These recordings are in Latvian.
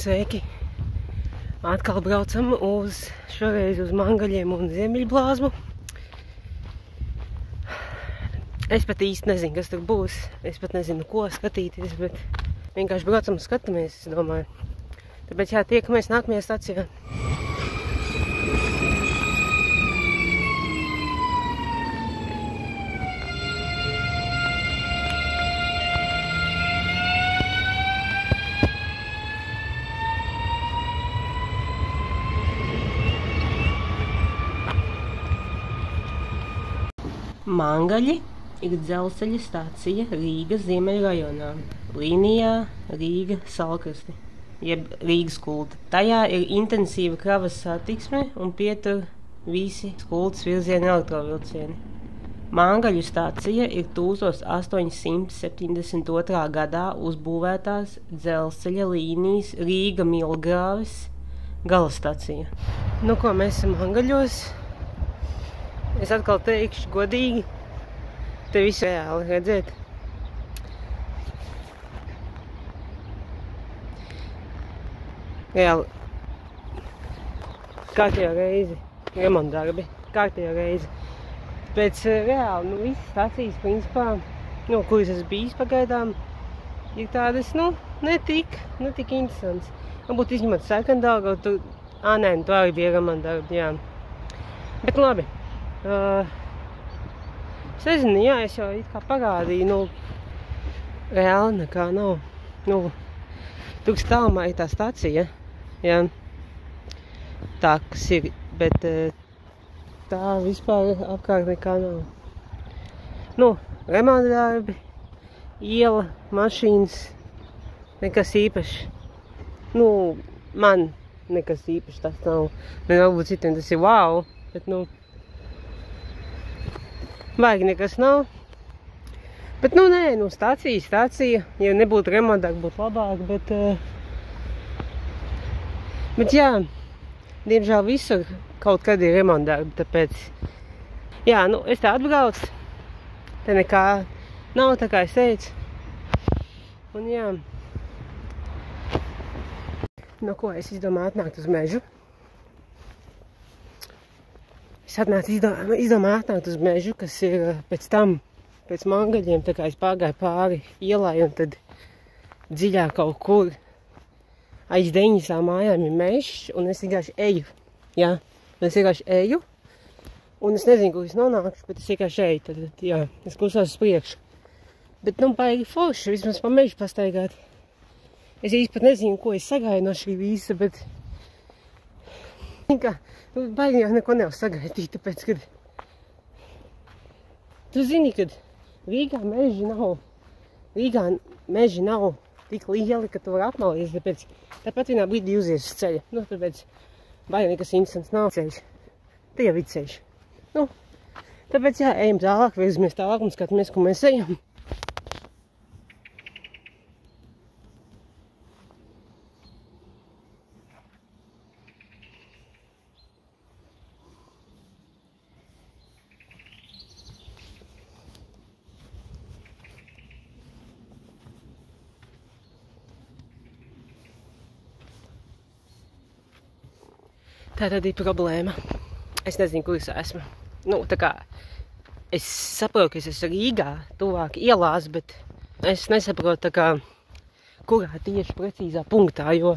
Sveiki! Atkal braucam šoreiz uz Mangaļiem un Ziemeļblāzmu. Es pat īsti nezinu, kas tur būs. Es pat nezinu, ko skatīties, bet vienkārši braucam un skatāmies, es domāju. Tāpēc jā, tiekamies nākamajā stacijā. Mangaļi ir dzelzceļa stacija Rīgas Ziemeļrajonā, līnijā Rīga-Salkrasti, jeb Rīgas kulta. Tajā ir intensīva kravas satiksme un pietur visi kultas virzieni elektrovilcieni. Mangaļu stacija ir 1872. gadā uzbūvētās dzelzceļa līnijas Rīga-Milgrāvis galastacija. Nu ko, mēs esam Mangaļos. Es atkal teikšu godīgi, te visu reāli redzēt. Reāli kārtējā reizi remontdarbi, kārtējā reizi. Pēc reāli, visas stacijas, principā, kuras es bijis pagaidām, ir tādas, netik interesants. Varbūt izņemot Sarkandaugavu, tur, tu arī bija remontdarbi, jā. Bet labi. Es nezinu, jā, es jau it kā parādīju, reāli nekā nav. Tur stāvumā ir tā stacija, jā, tā, kas ir, bet tā vispār apkārt nekā nav. Remontdarbi, iela, mašīnas, nekas īpašs. Man nekas īpašs tas nav. Varbūt citiem tas ir wow, bet baigi nekas nav. Bet, nē, stacija. Ja nebūtu remontdarbi, būtu labāk, bet jā, diemžēl visur kaut kad ir remontdarbi, tāpēc, jā, es tā atbraucu, te nekā nav, tā kā es teicu. Un jā, ko es izdomāju atnākt uz mežu. Es izdomāju atnākt uz mežu, kas ir pēc Mangaļiem, tā kā es pārgāju pāri ielai un tad dziļāk kaut kur aiz deņisām mājām ir mežs un es vienkārši eju, jā. Es vienkārši eju un es nezinu, kur es nonākšu, bet es vienkārši eju, tad jā, es klusās uz priekšu. Bet, baigi forši, vismaz pa mežu pastaigāt. Es īsti pat nezinu, ko es sagāju no šī visa, bet baigi jau neko nevar sagaidīt, tāpēc, kad tu zini, kad Rīgā meži nav tik lieli, ka tu vari apmalies, tāpat vienā brīdī uzies uz ceļa. Tāpēc baigi nekas interesants nav ceļš. Te jau ir ceļš. Tāpēc jā, ejam tālāk, virzamies tālāk un skatāmies, ko mēs ejam. Tā tad ir problēma. Es nezinu, kur es esmu. Es saprotu, ka es esmu Rīgā, tuvāk ielās, bet es nesaprotu, kurā tieši precīzā punktā, jo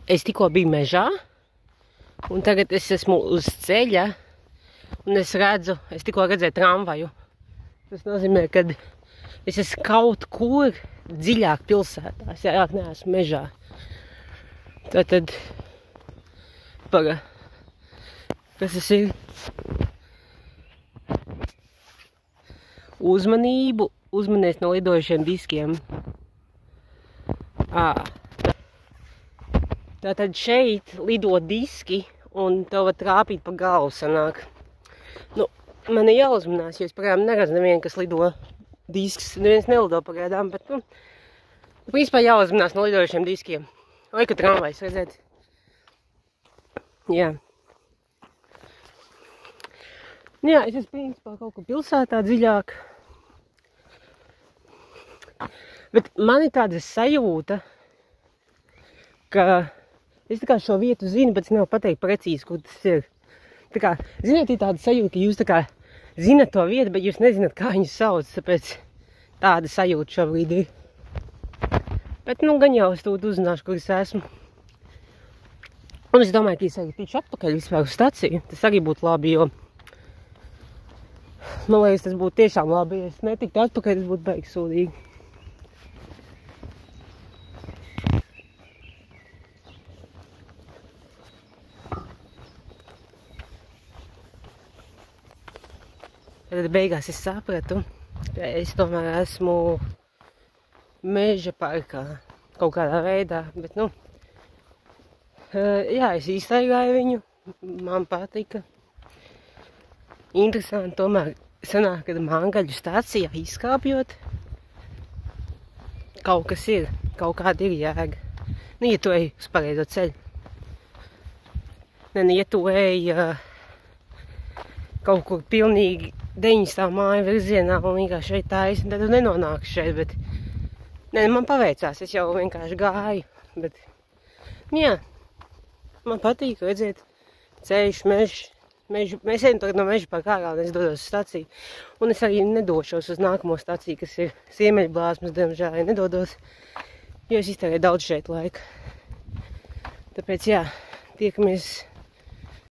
es tikko biju mežā, un tagad es esmu uz ceļa, un es tikko redzēju tramvaju. Tas nozīmē, ka es esmu kaut kur dziļāk pilsētā, es neesmu mežā. Tātad, kas tas ir? Uzmanies no lidojušiem diskiem. Tātad šeit lido diski un tev var trāpīt pa galvu sanāk. Man ir jāuzmanās, jo es pagaidām neredzu nevienu, kas lido disks. Neviens nelido pagaidām, bet, principā jāuzmanās no lidojušiem diskiem. Vai, ka tramvajs, redzēt? Jā. Jā, es esmu principā kaut kur pilsētā dziļāk. Bet man ir tāda sajūta, ka es tā kā šo vietu zinu, bet es nevaru pateikt precīzi, kur tas ir. Tā kā, ziniet, ir tāda sajūta, ka jūs tā kā zinat to vietu, bet jūs nezināt, kā viņu sauc, tāpēc tāda sajūta šobrīd ir. Bet, nu, gan jau es tūlīt uzzināšu, kur es esmu. Un es domāju, ka es arī tikšu atpakaļ vispār uz staciju. Tas arī būtu labi, jo man liekas, tas būtu tiešām labi, ja es netiktu atpakaļ, tas būtu baigi sūdīgi. Tad beigās es sapratu, ka es tomēr esmu meža parkā kaut kādā veidā, bet, nu, jā, es izstaigāju viņu, man patika. Interesanti tomēr sanāk, kad Mangaļu stācijā izkāpjot, kaut kas ir, kaut kāda ir jēga. Nu, ja tu ej uz pareizo ceļu. Ne, ja tu ej kaut kur pilnīgi 9. māju virzienā un vienkārši šeit taisni, tad tu nenonāksi šeit, bet ne, man paveicās, es jau vienkārši gāju, bet, jā, man patīk redzēt ceļš, mežu, mēs ejam tagad no meža parka ārā un es dodos uz staciju, un es arī nedošos uz nākamo staciju, kas ir Ziemeļblāzmas, diemžēl, ja nedodos, jo es iztērēju daudz šeit laika. Tāpēc, jā, tiekamies